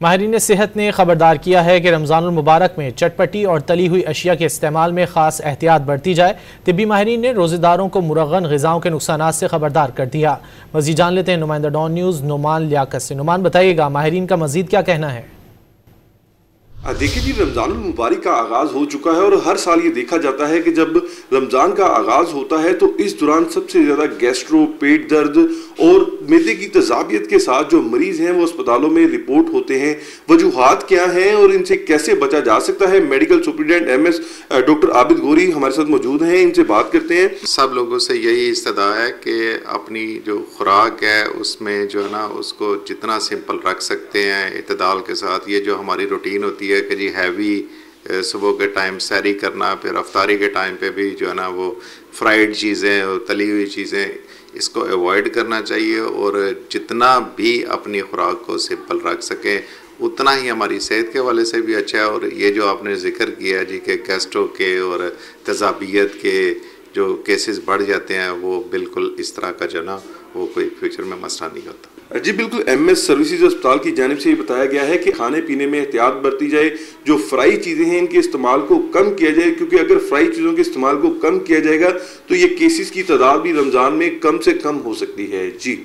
माहिरीन सेहत ने खबरदार किया है कि रमज़ानुल मुबारक में चटपटी और तली हुई अशिया के इस्तेमाल में खास एहतियात बरती जाए। तिब्बी माहिरीन ने रोज़ेदारों को मुरगन ग़िज़ाओं के नुकसानात से खबरदार कर दिया। मज़ीद जान लेते हैं नुमाइंदा डॉन न्यूज़ नुमान लियाकत से। नुमान, बताइएगा माहिरीन का मज़ीद क्या कहना है? देखिए जी, रमज़ानुल मुबारक का आगाज़ हो चुका है और हर साल ये देखा जाता है कि जब रमज़ान का आगाज़ होता है तो इस दौरान सबसे ज़्यादा गैस्ट्रो, पेट दर्द और मैदे की तज़ाबियत के साथ जो मरीज़ हैं वो अस्पतालों में रिपोर्ट होते हैं। वजूहात क्या हैं और इनसे कैसे बचा जा सकता है? Medical superintendent MS doctor Abid गोरी हमारे साथ मौजूद हैं, इनसे बात करते हैं। सब लोगों से यही इस्तदा है कि अपनी जो खुराक है उसमें जो है ना उसको जितना सिंपल रख सकते हैं इत्तेदाल के साथ। ये जो हमारी रूटीन होती है कि जी हैवी सुबह के टाइम सैरी करना, फिर अफ्तारी के टाइम पे भी जो है ना वो फ्राइड चीज़ें और तली हुई चीज़ें, इसको अवॉइड करना चाहिए और जितना भी अपनी खुराक को सिंपल रख सकें उतना ही हमारी सेहत के वाले से भी अच्छा है। और ये जो आपने जिक्र किया जी कि गैस्ट्रो के और तज़ाबियत के जो केसेस बढ़ जाते हैं वो बिल्कुल इस तरह का जो ना वो कोई फ्यूचर में मसला नहीं होता। जी बिल्कुल, MS सर्विसेज अस्पताल की जानिब से ये बताया गया है कि खाने पीने में एहतियात बरती जाए, जो फ्राई चीज़ें हैं इनके इस्तेमाल को कम किया जाए, क्योंकि अगर फ्राई चीज़ों के इस्तेमाल को कम किया जाएगा तो ये केसेस की तादाद भी रमज़ान में कम से कम हो सकती है। जी।